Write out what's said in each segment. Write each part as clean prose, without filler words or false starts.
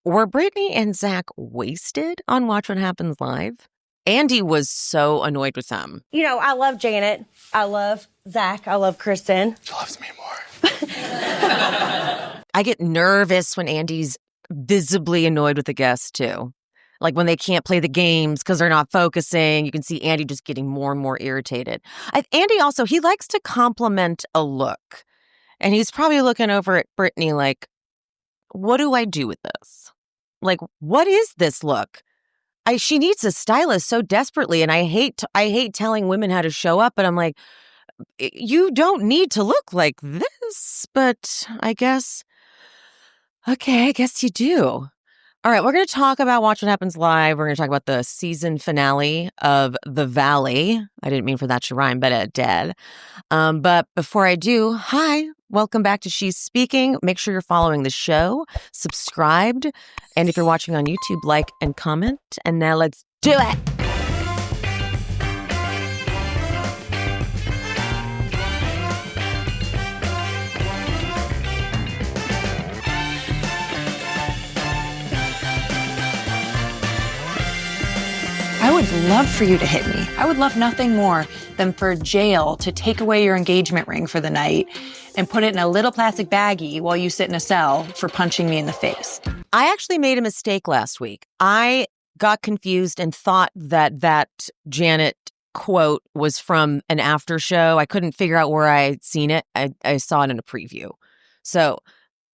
Were Brittany and Zack wasted on Watch What Happens Live? Andy was so annoyed with them. You know, I love Janet. I love Zack. I love Kristen. She loves me more. I get nervous when Andy's visibly annoyed with the guests, too. Like when they can't play the games because they're not focusing. You can see Andy just getting more and more irritated. Andy also, he likes to compliment a look. And he's probably looking over at Brittany like, what do I do with this? Like, what is this look? She needs a stylist so desperately, and I hate telling women how to show up, but I'm like, you don't need to look like this, but I guess you do. All right, we're going to talk about Watch What Happens Live. We're going to talk about the season finale of The Valley. I didn't mean for that to rhyme, but it did. But before I do, hi, welcome back to She's Speaking. Make sure you're following the show, subscribed, and if you're watching on YouTube, like and comment. And now let's do it. I would love for you to hit me. I would love nothing more than for jail to take away your engagement ring for the night and put it in a little plastic baggie while you sit in a cell for punching me in the face. I actually made a mistake last week. I got confused and thought that Janet quote was from an after show. I couldn't figure out where I'd seen it. I saw it in a preview. So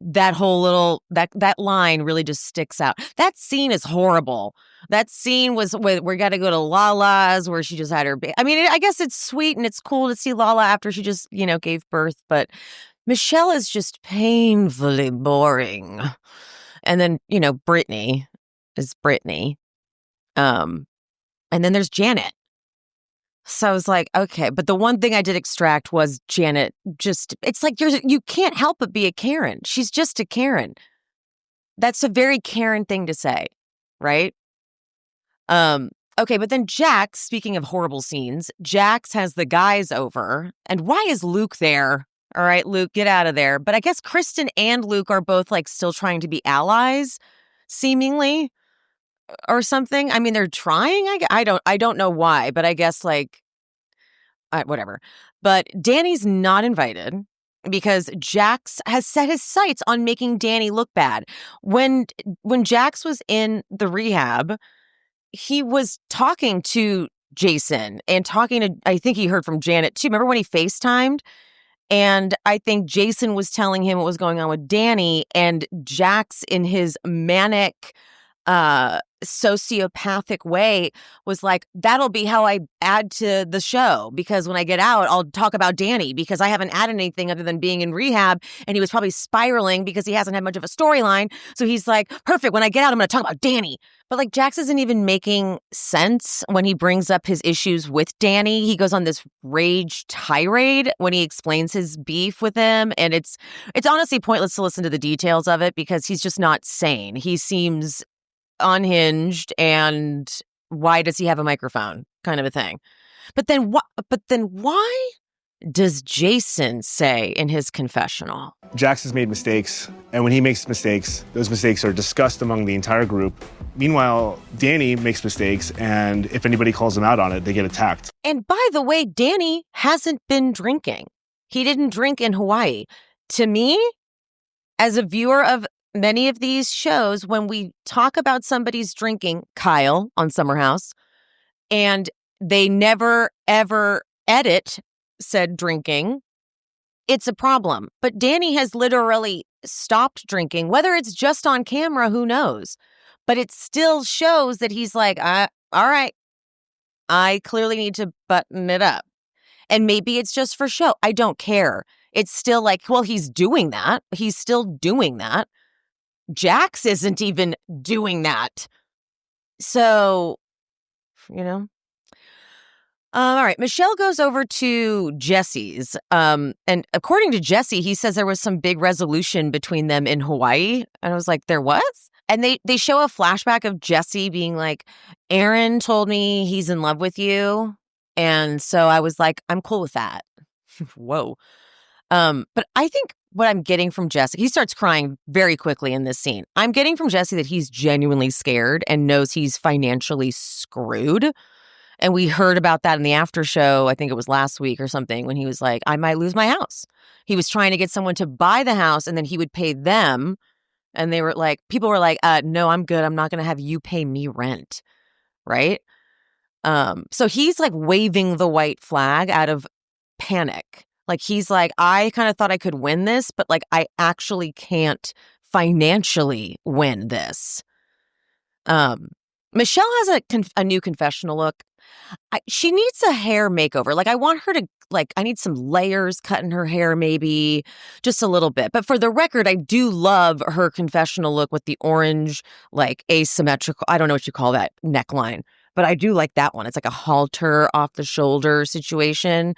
that whole little, that line really just sticks out. That scene is horrible. That scene was where we got to go to Lala's where she just had her I mean, I guess it's sweet and it's cool to see Lala after she just, gave birth. But Michelle is just painfully boring. And then, Brittany is Brittany. And then there's Janet. So I was like, okay. But the one thing I did extract was Janet it's like you can't help but be a Karen. She's just a Karen. That's a very Karen thing to say, right? Okay, but then Jax, speaking of horrible scenes, Jax has the guys over. And why is Luke there? All right, Luke, get out of there. But I guess Kristen and Luke are both like still trying to be allies, seemingly, or something. I mean, they're trying. I don't know why, but I guess whatever. But Danny's not invited because Jax has set his sights on making Danny look bad. When Jax was in the rehab, he was talking to Jason and I think he heard from Janet too. Remember when he FaceTimed? And I think Jason was telling him what was going on with Danny, and Jax, in his manic, sociopathic way, was like, that'll be how I add to the show, because when I get out, I'll talk about Danny, because I haven't added anything other than being in rehab. And he was probably spiraling because he hasn't had much of a storyline. So he's like, perfect, when I get out, I'm going to talk about Danny. But like, Jax isn't even making sense when he brings up his issues with Danny. He goes on this rage tirade when he explains his beef with him. And it's honestly pointless to listen to the details of it because he's just not sane. He seems unhinged, and why does he have a microphone, kind of a thing. But then why does Jason say in his confessional? Jax has made mistakes, and when he makes mistakes, those mistakes are discussed among the entire group. Meanwhile, Danny makes mistakes, and if anybody calls him out on it, they get attacked. And by the way, Danny hasn't been drinking. He didn't drink in Hawaii. To me, as a viewer of many of these shows, when we talk about somebody's drinking, Kyle on Summer House, and they never, ever edit said drinking, it's a problem. But Danny has literally stopped drinking, whether it's just on camera, who knows? But it still shows that he's like, all right, I clearly need to button it up. And maybe it's just for show. I don't care. It's still like, well, he's doing that. He's still doing that. Jax isn't even doing that. So, all right. Michelle goes over to Jesse's. And according to Jesse, he says there was some big resolution between them in Hawaii. And I was like, there was? And they show a flashback of Jesse being like, Aaron told me he's in love with you. And so I was like, I'm cool with that. Whoa. But I think what I'm getting from Jesse, he starts crying very quickly in this scene. I'm getting from Jesse that he's genuinely scared and knows he's financially screwed. And we heard about that in the after show, I think it was last week or something, when he was like, I might lose my house. He was trying to get someone to buy the house and then he would pay them. And they were like, people were like, no, I'm good. I'm not going to have you pay me rent. Right. So he's like waving the white flag out of panic. Like he's like, I kind of thought I could win this, but like I actually can't financially win this. Michelle has a new confessional look. She needs a hair makeover. Like I want her to I need some layers cut in her hair, maybe just a little bit. But for the record, I do love her confessional look with the orange, like asymmetrical. I don't know what you call that neckline, but I do like that one. It's like a halter off the shoulder situation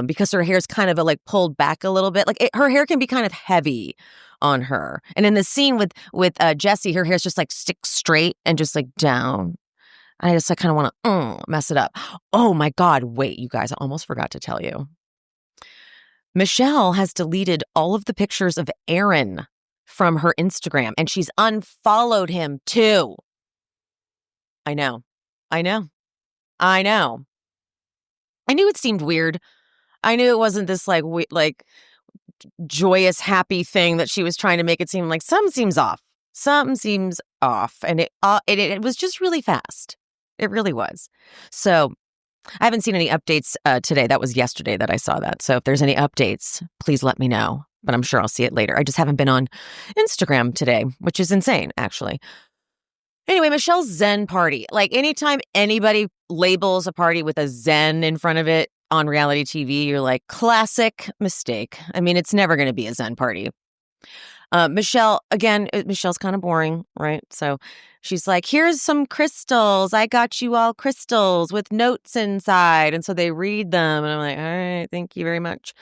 because her hair's kind of like pulled back a little bit. Like her hair can be kind of heavy on her. And in the scene with Jessie, her hair's just like stick straight and just like down. I kind of want to mess it up. Oh my God. Wait, you guys, I almost forgot to tell you. Michelle has deleted all of the pictures of Aaron from her Instagram and she's unfollowed him too. I know. I knew it seemed weird. I knew it wasn't this like joyous, happy thing that she was trying to make it seem like. Something seems off. And it was just really fast. It really was. So I haven't seen any updates today. That was yesterday that I saw that. So if there's any updates, please let me know. But I'm sure I'll see it later. I just haven't been on Instagram today, which is insane, actually. Anyway, Michelle's Zen party. Like anytime anybody labels a party with a Zen in front of it on reality TV, you're like, classic mistake. I mean, it's never going to be a Zen party. Michelle's kind of boring, right? So she's like, here's some crystals. I got you all crystals with notes inside. And so they read them. And I'm like, all right, thank you very much.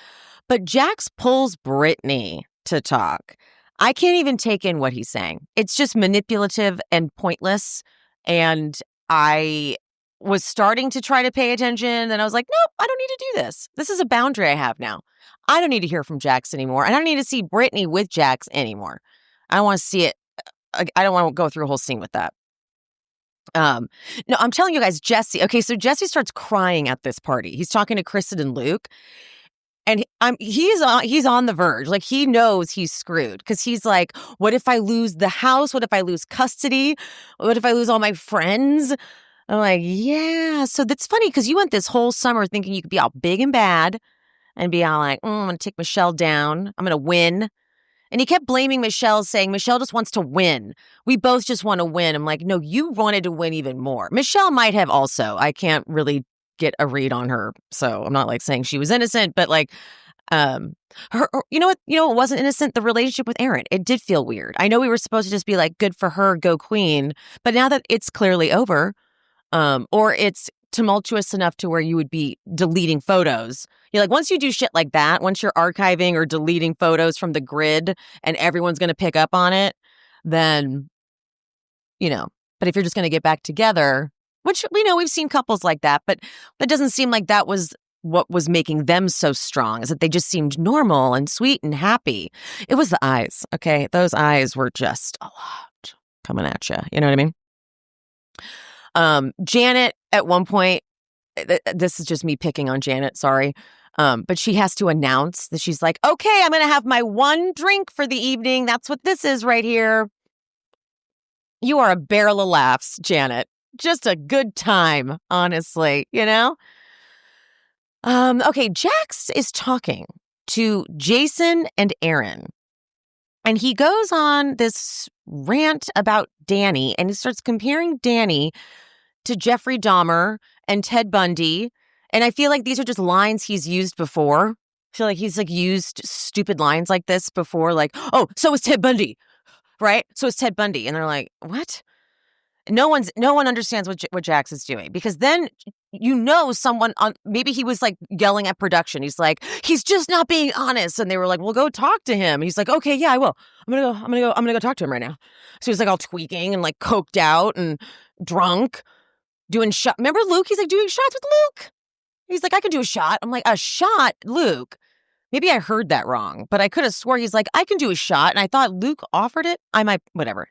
But Jax pulls Britney to talk. I can't even take in what he's saying. It's just manipulative and pointless. And I was starting to try to pay attention. And I was like, nope, I don't need to do this. This is a boundary I have now. I don't need to hear from Jax anymore. And I don't need to see Britney with Jax anymore. I don't want to see it. I don't want to go through a whole scene with that. No, I'm telling you guys, Jesse. Okay, so Jesse starts crying at this party. He's talking to Kristen and Luke. And he's on the verge. Like he knows he's screwed because he's like, what if I lose the house? What if I lose custody? What if I lose all my friends? I'm like, yeah. So that's funny because you went this whole summer thinking you could be all big and bad and be all like, I'm going to take Michelle down. I'm going to win. And he kept blaming Michelle, saying, Michelle just wants to win. We both just want to win. I'm like, no, you wanted to win even more. Michelle might have also. I can't really get a read on her. So I'm not like saying she was innocent, but like, you know what wasn't innocent? The relationship with Aaron. It did feel weird. I know we were supposed to just be like, good for her, go queen. But now that it's clearly over, or it's tumultuous enough to where you would be deleting photos. You're like, once you do shit like that, once you're archiving or deleting photos from the grid and everyone's going to pick up on it, then, but if you're just going to get back together, which we know we've seen couples like that, but that doesn't seem like that was what was making them so strong, is that they just seemed normal and sweet and happy. It was the eyes, okay? Those eyes were just a lot coming at you. You know what I mean? Janet, at one point, this is just me picking on Janet, sorry. But she has to announce that she's like, okay, I'm going to have my one drink for the evening. That's what this is right here. You are a barrel of laughs, Janet. Just a good time, honestly, Okay, Jax is talking to Jason and Aaron. And he goes on this rant about Danny, and he starts comparing Danny to Jeffrey Dahmer and Ted Bundy. And I feel like these are just lines he's used before. I feel like he's used stupid lines like this before, like, oh, so is Ted Bundy, right? So is Ted Bundy. And they're like, what? No one understands what Jax is doing, because then someone on, maybe he was like yelling at production. He's like, he's just not being honest. And they were like, well, go talk to him. And he's like, okay, yeah, I will. I'm gonna go talk to him right now. So he's like all tweaking and like coked out and drunk, doing shot. Remember Luke? He's like doing shots with Luke. He's like, I could do a shot. I'm like, a shot, Luke. Maybe I heard that wrong, but I could have swore he's like, I can do a shot. And I thought Luke offered it. I might, whatever.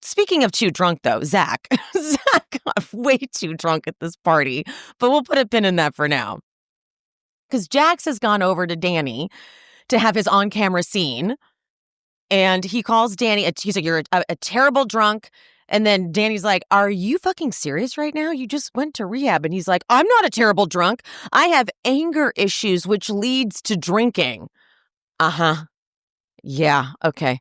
Speaking of too drunk, though, Zach. Zach got way too drunk at this party, but we'll put a pin in that for now. Because Jax has gone over to Danny to have his on-camera scene, and he calls Danny, he's like, you're a terrible drunk. And then Danny's like, are you fucking serious right now? You just went to rehab. And he's like, I'm not a terrible drunk. I have anger issues, which leads to drinking. Uh-huh. Yeah, okay.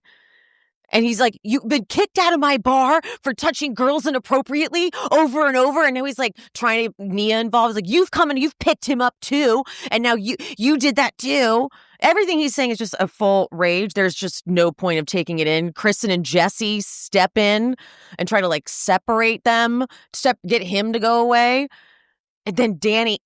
And he's like, you've been kicked out of my bar for touching girls inappropriately over and over. And now he's like trying to, Nia involved. Like, you've come and you've picked him up too. And now you did that too. Everything he's saying is just a full rage. There's just no point of taking it in. Kristen and Jesse step in and try to like separate them, get him to go away. And then Danny's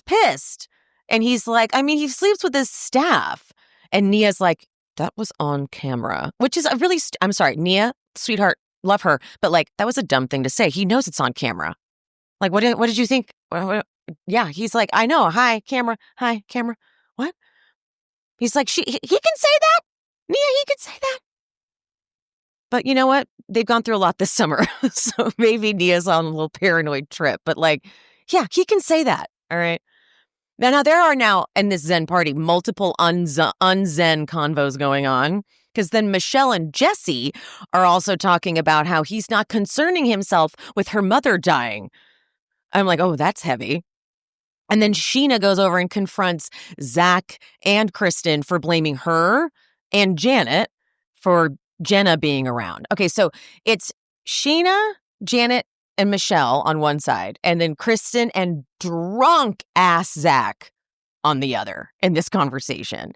pissed. And he's like, I mean, he sleeps with his staff. And Nia's like, that was on camera, which is a really, I'm sorry, Nia, sweetheart, love her. But like, that was a dumb thing to say. He knows it's on camera. Like, what did you think? Yeah, he's like, I know. Hi, camera. What? He's like, he can say that? Nia, he can say that. But you know what? They've gone through a lot this summer. So maybe Nia's on a little paranoid trip. But like, yeah, he can say that. All right. Now there are now, in this Zen party, multiple un-Zen convos going on. Because then Michelle and Jesse are also talking about how he's not concerning himself with her mother dying. I'm like, oh, that's heavy. And then Sheena goes over and confronts Zach and Kristen for blaming her and Janet for Jenna being around. Okay, so it's Sheena, Janet, and Michelle on one side, and then Kristen and drunk-ass Zach on the other in this conversation.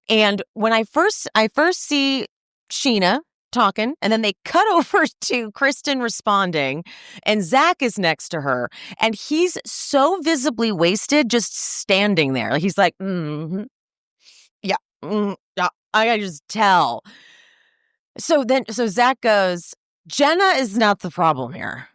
And when I first see Sheena talking, and then they cut over to Kristen responding, and Zach is next to her, and he's so visibly wasted just standing there. Like he's like, yeah, yeah, I can just tell. So Zach goes, Jenna is not the problem here.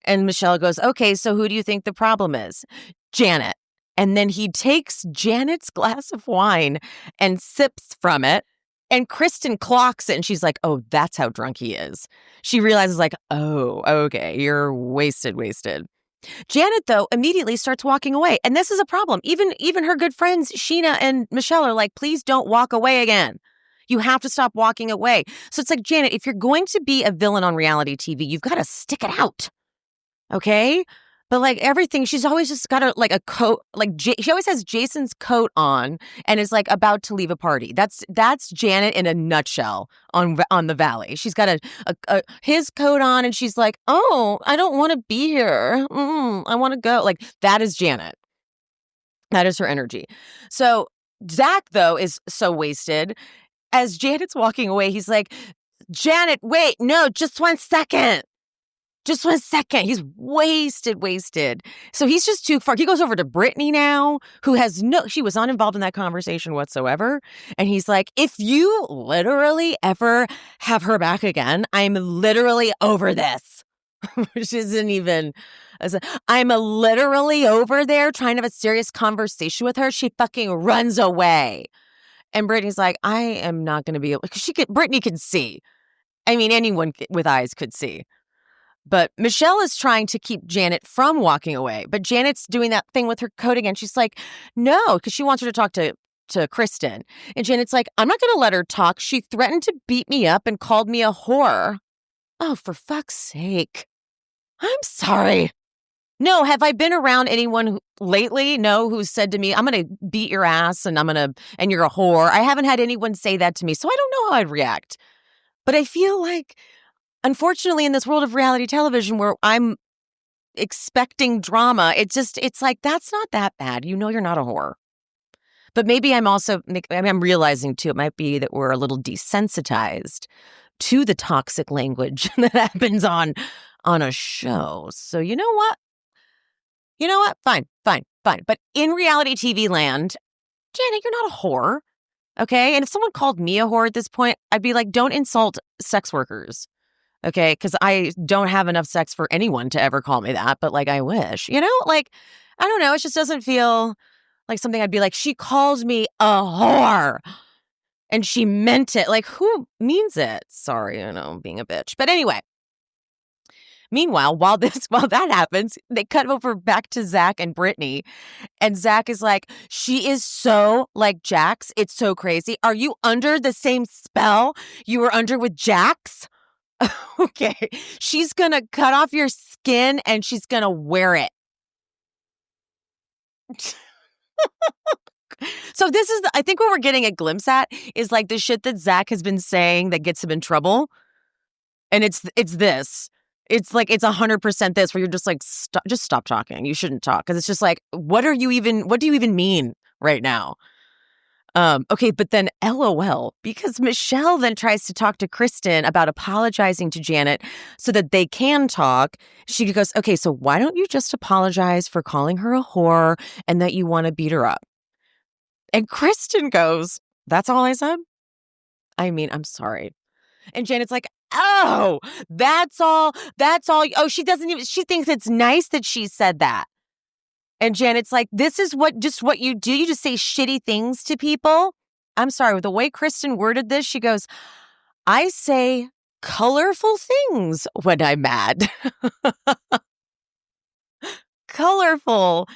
And Michelle goes, okay, so who do you think the problem is? Janet. And then he takes Janet's glass of wine and sips from it. And Kristen clocks it, and she's like, oh, that's how drunk he is. She realizes, like, oh, okay, you're wasted. Janet, though, immediately starts walking away. And this is a problem. Even her good friends, Sheena and Michelle, are like, please don't walk away again. You have to stop walking away. So it's like, Janet, if you're going to be a villain on reality TV, you've got to stick it out. Okay? But like everything, she's always just got a coat, like she always has Jason's coat on and is like about to leave a party. That's Janet in a nutshell on the Valley. She's got his coat on and she's like, oh, I don't want to be here. I want to go. Like that is Janet. That is her energy. So Zach, though, is so wasted. As Janet's walking away, he's like, Janet, wait, no, just 1 second. Just 1 second. He's wasted. So he's just too far. He goes over to Britney now, she was not involved in that conversation whatsoever. And he's like, if you literally ever have her back again, I'm literally over this. Which isn't even, I'm literally over there trying to have a serious conversation with her. She fucking runs away. And Brittany's like, I am not going to be able, because Britney can see. I mean, anyone with eyes could see. But Michelle is trying to keep Janet from walking away. But Janet's doing that thing with her coat again. She's like, no, because she wants her to talk to Kristen. And Janet's like, I'm not going to let her talk. She threatened to beat me up and called me a whore. Oh, for fuck's sake. I'm sorry. No, have I been around anyone lately? No, who's said to me, I'm going to beat your ass and and you're a whore. I haven't had anyone say that to me. So I don't know how I'd react. But I feel like, unfortunately, in this world of reality television where I'm expecting drama, it's like, that's not that bad. You know, you're not a whore. But maybe I'm realizing too, it might be that we're a little desensitized to the toxic language that happens on a show. So you know what? Fine. But in reality TV land, Janet, you're not a whore. Okay. And if someone called me a whore at this point, I'd be like, don't insult sex workers. Okay, because I don't have enough sex for anyone to ever call me that, but like I wish, like, I don't know, it just doesn't feel Like something I'd be like, she called me a whore. And she meant it. Like, who means it? Sorry, being a bitch. But anyway. Meanwhile, while that happens, they cut over back to Zack and Brittany. And Zack is like, she is so like Jax. It's so crazy. Are you under the same spell you were under with Jax? Okay. She's going to cut off your skin and she's going to wear it. So this is, I think what we're getting a glimpse at is like the shit that Zack has been saying that gets him in trouble. And it's this. It's like, it's 100% this where you're just like, just stop talking. You shouldn't talk. Because it's just like, what do you even mean right now? Okay, but then LOL, because Michelle then tries to talk to Kristen about apologizing to Janet so that they can talk. She goes, okay, so why don't you just apologize for calling her a whore and that you want to beat her up? And Kristen goes, that's all I said? I mean, I'm sorry. And Janet's like, oh, that's all. Oh, she thinks it's nice that she said that. And Janet's like, this is what you do. You just say shitty things to people. I'm sorry. With the way Kristen worded this, she goes, I say colorful things when I'm mad. Colorful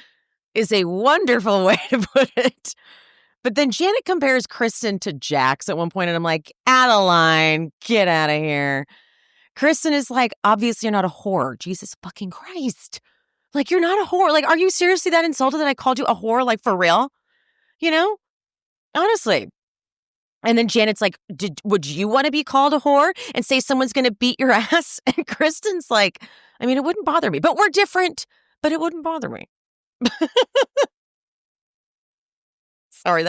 is a wonderful way to put it. But then Janet compares Kristen to Jax at one point, and I'm like, Adeline, get out of here. Kristen is like, obviously you're not a whore. Jesus fucking Christ. Like, you're not a whore. Like, are you seriously that insulted that I called you a whore? Like, for real? Honestly. And then Janet's like, would you want to be called a whore and say someone's going to beat your ass? And Kristen's like, I mean, it wouldn't bother me. But we're different, but it wouldn't bother me. Sorry,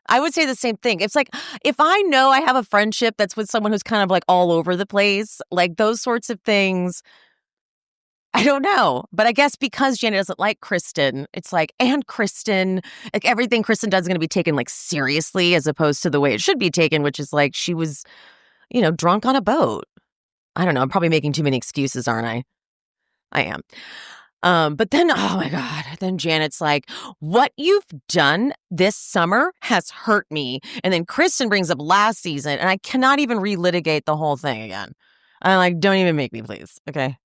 I would say the same thing. It's like, if I know I have a friendship that's with someone who's kind of like all over the place, like those sorts of things, I don't know. But I guess because Janet doesn't like Kristen, it's like, and Kristen, like everything Kristen does is going to be taken like seriously as opposed to the way it should be taken, which is like she was, drunk on a boat. I don't know. I'm probably making too many excuses, aren't I? I am. But then, oh my God, then Janet's like, what you've done this summer has hurt me. And then Kristen brings up last season, and I cannot even relitigate the whole thing again. I'm like, don't even make me, please. Okay.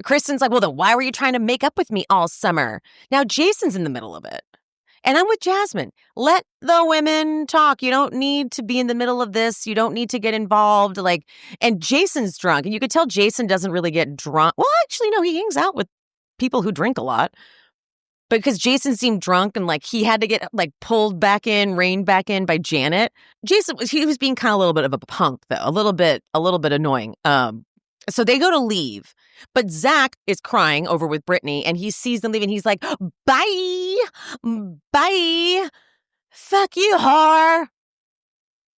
Kristen's like, well, then why were you trying to make up with me all summer? Now Jason's in the middle of it. And I'm with Jasmine. Let the women talk. You don't need to be in the middle of this. You don't need to get involved. And Jason's drunk. And you could tell Jason doesn't really get drunk. Well, actually, no, he hangs out with people who drink a lot. But because Jason seemed drunk and like he had to get like pulled back in, reined back in by Janet. He was being kind of a little bit of a punk, though. A little bit annoying. So they go to leave. But Zack is crying over with Brittany and he sees them leaving. He's like, bye, bye, fuck you, whore.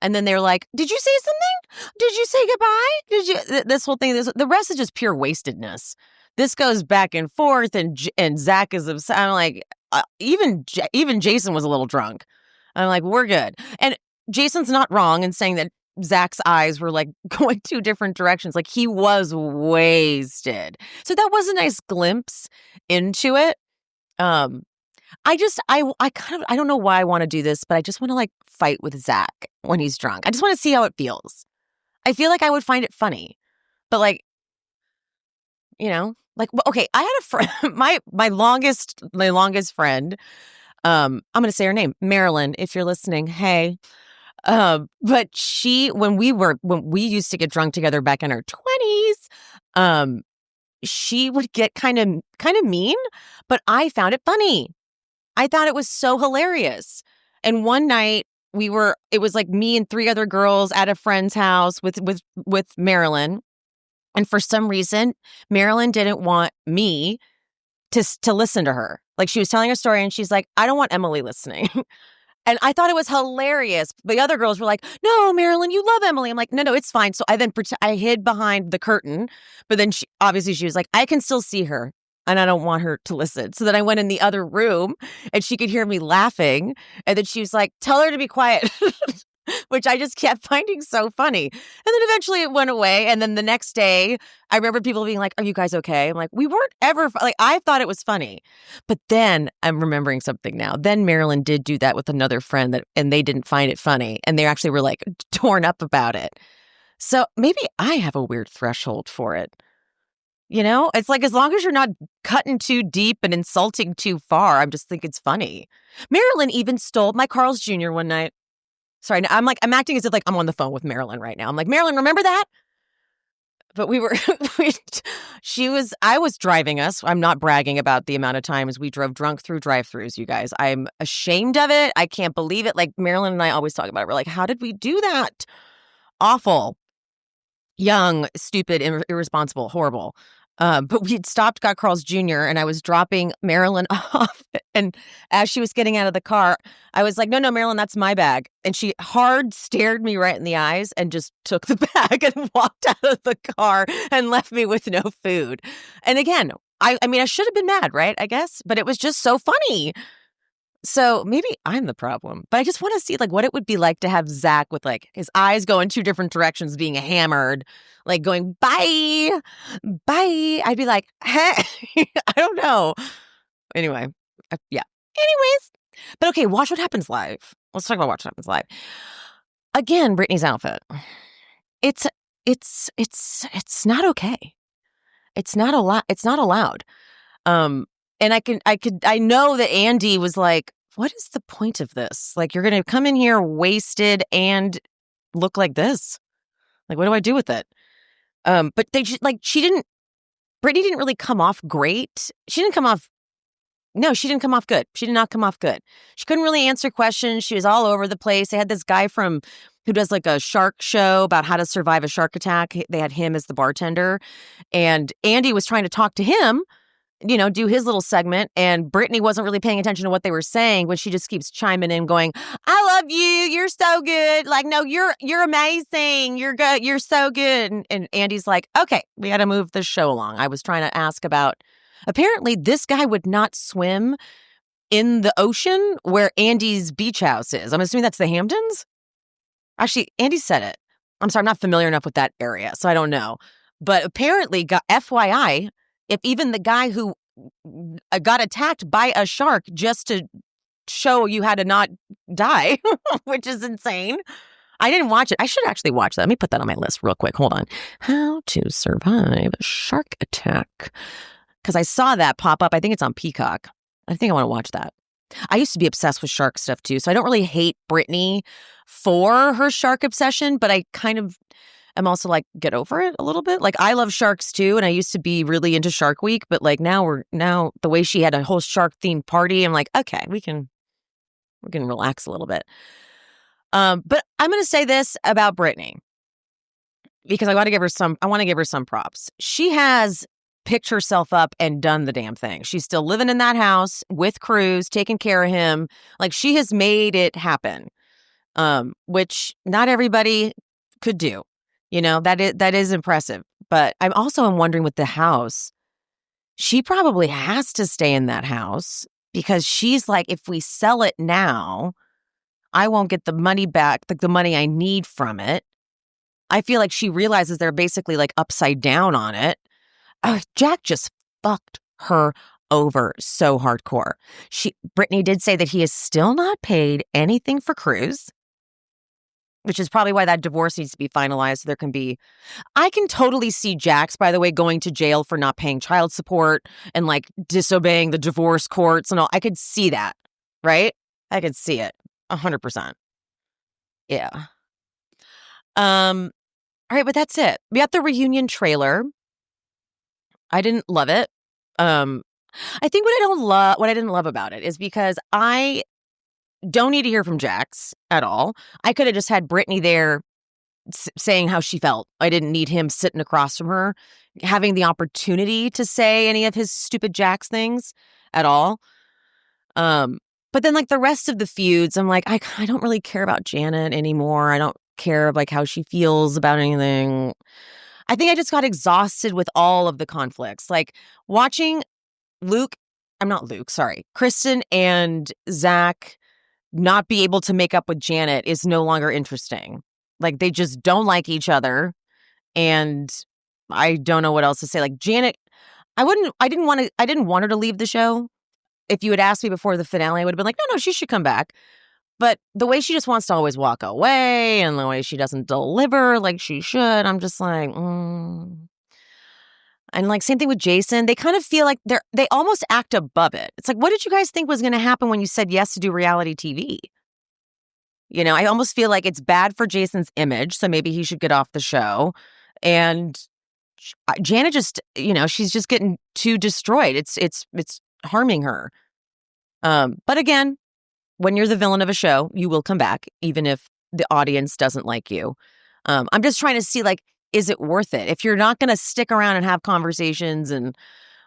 And then they're like, did you say something? Did you say goodbye? This whole thing, the rest is just pure wastedness. This goes back and forth and Zack is upset. I'm like, even Jason was a little drunk. I'm like, we're good. And Jason's not wrong in saying that Zack's eyes were like going two different directions. Like he was wasted. So that was a nice glimpse into it. I don't know why I want to do this, but I just want to like fight with Zack when he's drunk. I just want to see how it feels. I feel like I would find it funny, but like, okay, I had a friend, my longest friend. I'm going to say her name, Marilyn, if you're listening. Hey. But when we used to get drunk together back in our 20s, she would get kind of mean, but I found it funny. I thought it was so hilarious. And one night it was like me and three other girls at a friend's house with Marilyn. And for some reason, Marilyn didn't want me to listen to her. Like she was telling a story and she's like, I don't want Emily listening. And I thought it was hilarious. The other girls were like, no, Marilyn, you love Emily. I'm like, no, it's fine. So I hid behind the curtain. But then she was like, I can still see her and I don't want her to listen. So then I went in the other room and she could hear me laughing. And then she was like, tell her to be quiet. which I just kept finding so funny. And then eventually it went away. And then the next day, I remember people being like, are you guys okay? I'm like, we weren't ever, like, I thought it was funny. But then I'm remembering something now. Then Marilyn did do that with another friend and they didn't find it funny. And they actually were like torn up about it. So maybe I have a weird threshold for it. You know, it's like as long as you're not cutting too deep and insulting too far, I just think it's funny. Marilyn even stole my Carl's Jr. one night. Sorry, I'm acting as if like I'm on the phone with Marilyn right now. I'm like, Marilyn, remember that? But I was driving us. I'm not bragging about the amount of times we drove drunk through drive-thrus, you guys. I'm ashamed of it. I can't believe it. Like Marilyn and I always talk about it. We're like, how did we do that? Awful. Young, stupid, irresponsible, horrible. But we had stopped, got Carl's Jr., and I was dropping Marilyn off. And as she was getting out of the car, I was like, no, Marilyn, that's my bag. And she hard stared me right in the eyes and just took the bag and walked out of the car and left me with no food. And again, I mean, I should have been mad, right? I guess. But it was just so funny. So maybe I'm the problem, but I just want to see like what it would be like to have Zack with like his eyes go in two different directions, being hammered, like going, bye. I'd be like, hey, I don't know. Anyway, yeah. Anyways, but okay, Watch What Happens Live. Let's talk about Watch What Happens Live. Again, Britney's outfit. It's not okay. It's not allowed. And I know that Andy was like, what is the point of this? Like, you're going to come in here wasted and look like this. Like, what do I do with it? But Britney didn't really come off great. She didn't come off good. She did not come off good. She couldn't really answer questions. She was all over the place. They had this guy who does like a shark show about how to survive a shark attack. They had him as the bartender. And Andy was trying to talk to him, you know, do his little segment. And Britney wasn't really paying attention to what they were saying, but she just keeps chiming in going, I love you. You're so good. Like, no, you're amazing. You're good. You're so good. And Andy's like, okay, we got to move the show along. I was trying to ask about, apparently this guy would not swim in the ocean where Andy's beach house is. I'm assuming that's the Hamptons. Actually, Andy said it. I'm sorry, I'm not familiar enough with that area, so I don't know. But apparently, FYI, if even the guy who got attacked by a shark just to show you how to not die, which is insane. I didn't watch it. I should actually watch that. Let me put that on my list real quick. Hold on. How to survive a shark attack. Because I saw that pop up. I think it's on Peacock. I think I want to watch that. I used to be obsessed with shark stuff too. So I don't really hate Britney for her shark obsession, but I kind of am also like, get over it a little bit. Like, I love sharks too, and I used to be really into Shark Week, but like now the way she had a whole shark themed party, I'm like, okay, we can relax a little bit. But I'm going to say this about Britney because I want to give her some props. She has picked herself up and done the damn thing. She's still living in that house with Cruz, taking care of him. Like, she has made it happen, which not everybody could do. You know, that is impressive. But I'm wondering with the house, she probably has to stay in that house because she's like, if we sell it now, I won't get the money back, like the money I need from it. I feel like she realizes they're basically like upside down on it. Jack just fucked her over so hardcore. Britney did say that he has still not paid anything for Cruz, which is probably why that divorce needs to be finalized. I can totally see Jax, by the way, going to jail for not paying child support and like disobeying the divorce courts and all. I could see that, right? I could see it 100%. Yeah. All right, but that's it. We got the reunion trailer. I didn't love it. I think what I didn't love about it is because I don't need to hear from Jax at all. I could have just had Britney there saying how she felt. I didn't need him sitting across from her, having the opportunity to say any of his stupid Jax things at all. But then like the rest of the feuds, I'm like, I don't really care about Janet anymore. I don't care like how she feels about anything. I think I just got exhausted with all of the conflicts. Like watching Kristen and Zack not be able to make up with Janet is no longer interesting. Like, they just don't like each other. And I don't know what else to say. Like, Janet, I didn't want her to leave the show. If you had asked me before the finale, I would have been like, no, she should come back. But the way she just wants to always walk away and the way she doesn't deliver like she should, I'm just like, And like, same thing with Jason. They kind of feel like they almost act above it. It's like, what did you guys think was going to happen when you said yes to do reality TV? You know, I almost feel like it's bad for Jason's image, so maybe he should get off the show. And Janet just, she's just getting too destroyed. It's harming her. But again, when you're the villain of a show, you will come back, even if the audience doesn't like you. I'm just trying to see, like, is it worth it? If you're not going to stick around and have conversations and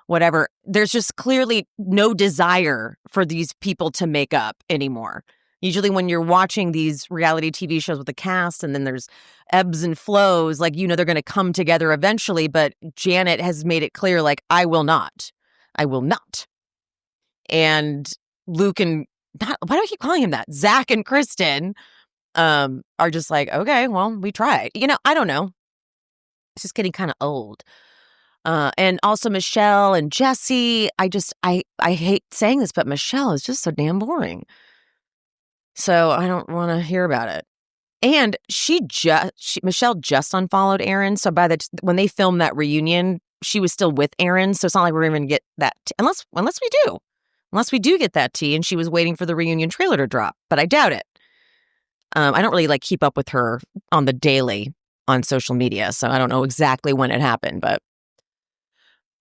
whatever, there's just clearly no desire for these people to make up anymore. Usually when you're watching these reality TV shows with the cast and then there's ebbs and flows, like, they're going to come together eventually. But Janet has made it clear, like, I will not. I will not. And Luke and, why do I keep calling him that? Zack and Kristen are just like, okay, well, we tried. I don't know. It's just getting kind of old. And also Michelle and Jesse. I hate saying this, but Michelle is just so damn boring. So I don't want to hear about it. And Michelle just unfollowed Aaron. So when they filmed that reunion, she was still with Aaron. So it's not like we're going to get that unless we do. Unless we do get that tea, and she was waiting for the reunion trailer to drop. But I doubt it. I don't really keep up with her on the daily on social media, so I don't know exactly when it happened. But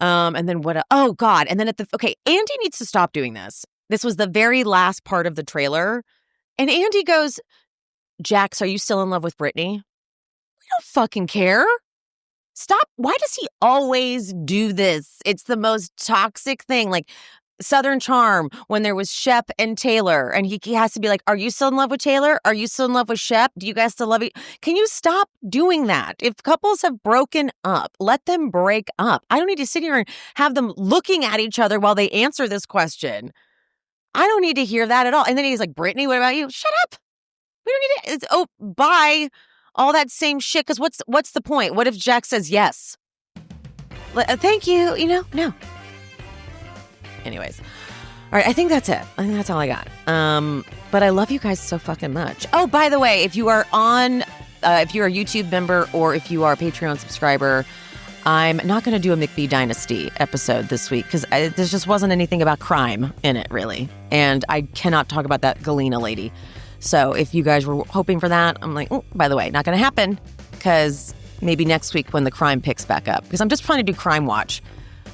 and then what? Oh God! And then Andy needs to stop doing this. This was the very last part of the trailer, and Andy goes, "Jax, are you still in love with Britney?" We don't fucking care. Stop. Why does he always do this? It's the most toxic thing. Like Southern Charm, when there was Shep and Taylor, and he has to be like, are you still in love with Taylor? Are you still in love with Shep? Do you guys still love each? Can you stop doing that? If couples have broken up, let them break up. I don't need to sit here and have them looking at each other while they answer this question. I don't need to hear that at all. And then he's like, Brittany, what about you? Shut up. We don't need to. Bye. All that same shit. Because what's the point? What if Jack says yes? Thank you. No. Anyways. All right. I think that's it. I think that's all I got. But I love you guys so fucking much. Oh, by the way, if you are if you're a YouTube member or if you are a Patreon subscriber, I'm not going to do a McBee Dynasty episode this week because there just wasn't anything about crime in it, really. And I cannot talk about that Galena lady. So if you guys were hoping for that, I'm like, oh, by the way, not going to happen because maybe next week when the crime picks back up. Because I'm just trying to do Crime Watch.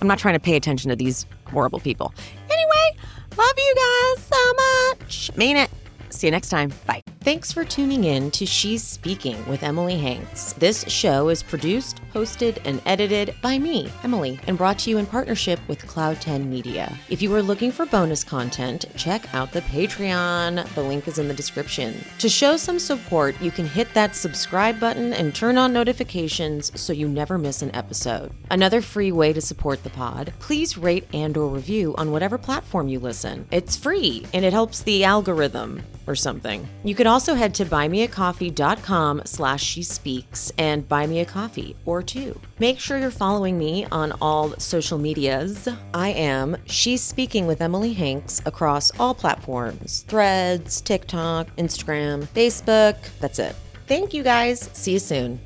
I'm not trying to pay attention to these horrible people. Anyway, love you guys so much. Mean it. See you next time. Bye. Thanks for tuning in to She's Speaking with Emily Hanks. This show is produced, hosted, and edited by me, Emily, and brought to you in partnership with Cloud 10 Media. If you are looking for bonus content, check out the Patreon. The link is in the description. To show some support, you can hit that subscribe button and turn on notifications so you never miss an episode. Another free way to support the pod, please rate and/or review on whatever platform you listen. It's free, and it helps the algorithm or something. You can also head to buymeacoffee.com/shespeaks and buy me a coffee or two. Make sure you're following me on all social medias. I am She's Speaking with Emily Hanks across all platforms: Threads, TikTok, Instagram, Facebook. That's it. Thank you guys. See you soon.